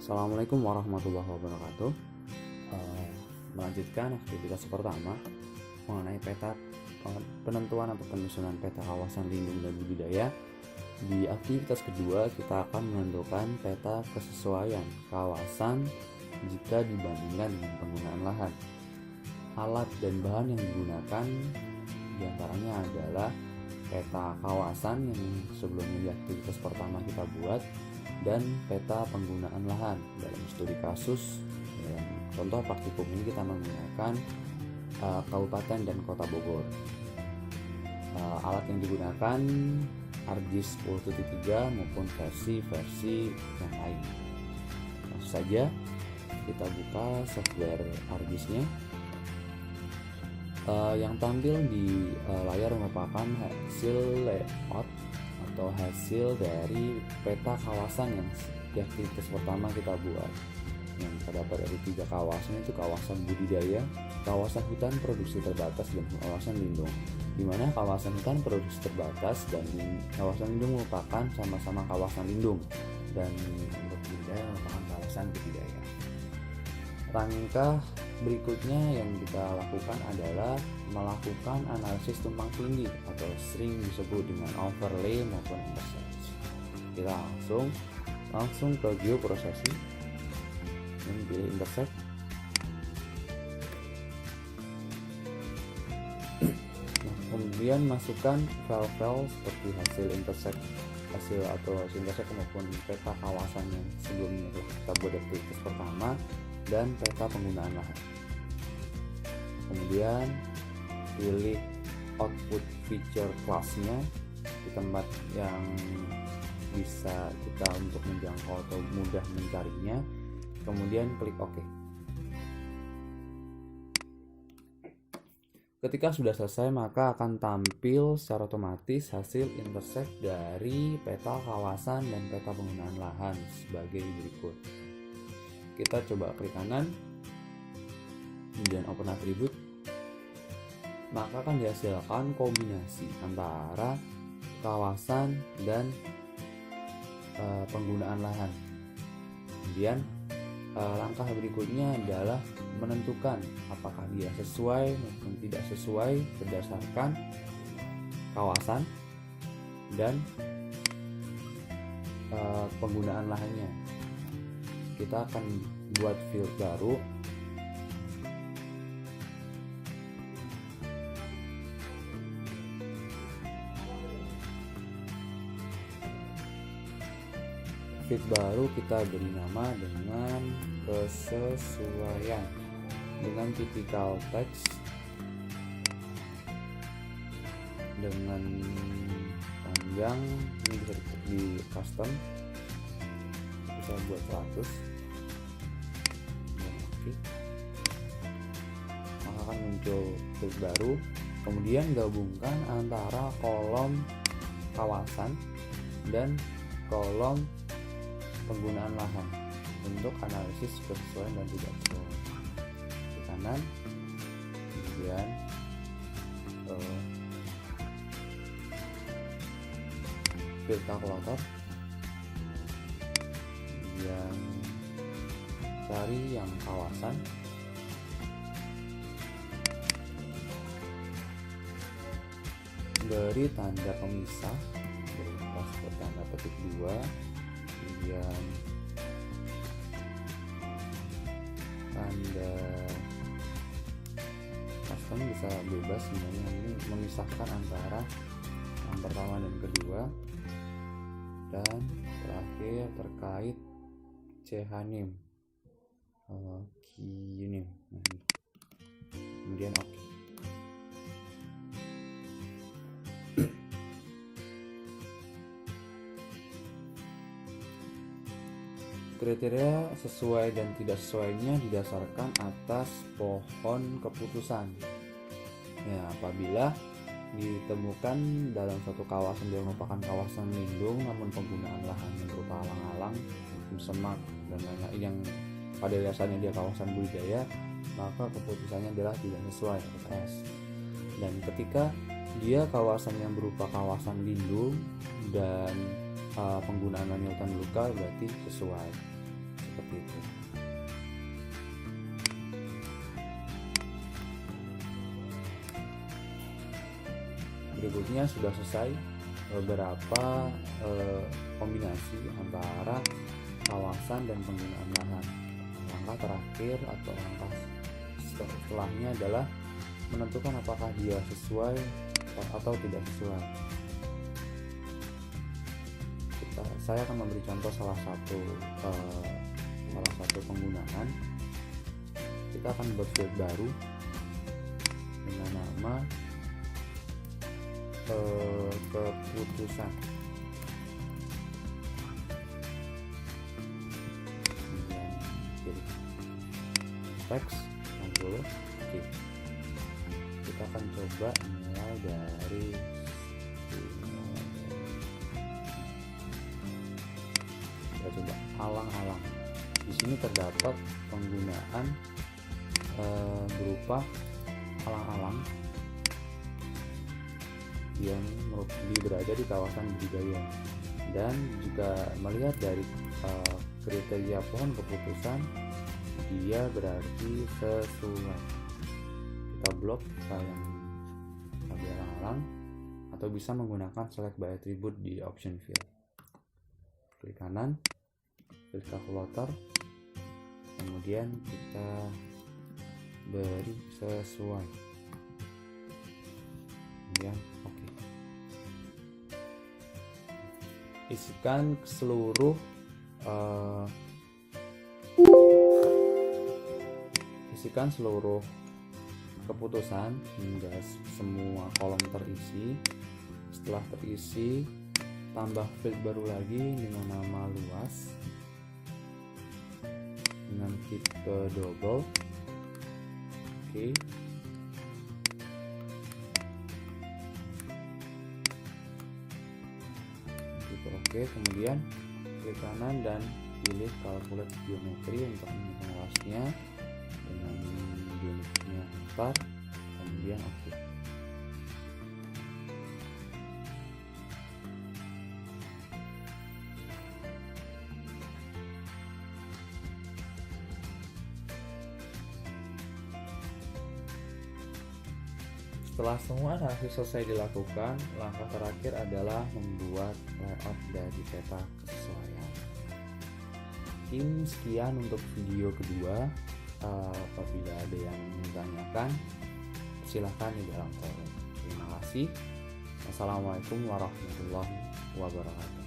Assalamualaikum warahmatullahi wabarakatuh. Melanjutkan aktivitas pertama mengenai peta penentuan atau penyusunan peta kawasan lindung dan budidaya. Di aktivitas kedua kita akan menentukan peta kesesuaian kawasan jika dibandingkan dengan penggunaan lahan. Alat dan bahan yang digunakan diantaranya adalah peta kawasan yang sebelumnya di aktivitas pertama kita buat, dan peta penggunaan lahan. Dalam studi kasus dan contoh praktikum ini kita menggunakan Kabupaten dan Kota Bogor. Alat yang digunakan ArcGIS 10.3 maupun versi yang lain. Langsung saja kita buka software ArcGIS-nya. Yang tampil di layar merupakan hasil layout atau hasil dari peta kawasan yang di aktivitas pertama kita buat, yang terdapat dari 3 kawasan, itu kawasan budidaya, kawasan hutan produksi terbatas, dan kawasan lindung. Di mana kawasan hutan produksi terbatas dan kawasan lindung merupakan sama-sama kawasan lindung, dan untuk budidaya merupakan kawasan budidaya. Langkah berikutnya yang kita lakukan adalah melakukan analisis tumpang tindih atau sering disebut dengan overlay maupun intercept. Kita langsung ke geoprocessing dan pilih intercept. Kemudian masukkan file-file seperti hasil intercept maupun peta kawasan yang sebelumnya kita buat aktivitas pertama, dan peta penggunaan lahan. Kemudian pilih output feature class-nya di tempat yang bisa kita untuk menjangkau atau mudah mencarinya. Kemudian klik OK. Ketika sudah selesai, maka akan tampil secara otomatis hasil intercept dari peta kawasan dan peta penggunaan lahan sebagai berikut. Kita coba klik kanan, kemudian open attribute, maka akan dihasilkan kombinasi antara kawasan dan penggunaan lahan. Kemudian langkah berikutnya adalah menentukan apakah dia sesuai maupun tidak sesuai berdasarkan kawasan dan penggunaan lahannya. Kita akan buat field baru. Field baru kita beri nama dengan kesesuaian dengan typical text dengan panjang, ini bisa di custom, bisa buat 100. Oke. Maka akan muncul field baru. Kemudian gabungkan antara kolom kawasan dan kolom penggunaan lahan untuk analisis kesesuaian dan tidak sesuai. Di kanan, kemudian field calculator, kemudian cari yang kawasan, beri tanda pemisah, beri tanda petik 2, kemudian tanda custom bisa bebas sebenarnya, ini memisahkan antara yang pertama dan kedua, dan terakhir terkait CH-name, key-name. Kemudian OK. Kriteria sesuai dan tidak sesuainya didasarkan atas pohon keputusan. Ya, apabila ditemukan dalam suatu kawasan yang merupakan kawasan lindung namun penggunaan lahannya berupa alang-alang, semak, dan lain-lain yang pada dasarnya dia kawasan budidaya, maka keputusannya adalah tidak sesuai (S). Dan ketika dia kawasan yang berupa kawasan lindung dan penggunaan hutan belukar, berarti sesuai seperti berikutnya sudah selesai beberapa kombinasi antara kawasan dan penggunaan lahan. Langkah terakhir atau langkah setelahnya adalah menentukan apakah dia sesuai atau tidak sesuai. Saya akan memberi contoh salah satu penggunaan. Kita akan buat field baru dengan nama keputusan. Kemudian pilih teks dulu. Oke. Kita akan coba mulai dari coba alang-alang. Di sini terdapat penggunaan berupa alang-alang yang berada di kawasan budidaya. Dan jika melihat dari kriteria pohon keputusan, dia berarti sesuai. Kita blok yang alang-alang atau bisa menggunakan select by attribute di option field. Klik kanan, pilih kalkulator, kemudian kita beri sesuai, kemudian oke. Isikan seluruh keputusan hingga semua kolom terisi. Setelah terisi, tambah field baru lagi dengan nama luas dengan tipe double. Oke. Tipe oke, kemudian klik kanan dan pilih calculate geometry untuk menghitung luasnya dengan unitnya 4, kemudian oke. Setelah semua hasil selesai dilakukan, langkah terakhir adalah membuat layout dari peta kesesuaian. Sekian untuk video kedua. Apabila ada yang menanyakan, silahkan di dalam kolom. Terima kasih. Wassalamualaikum warahmatullahi wabarakatuh.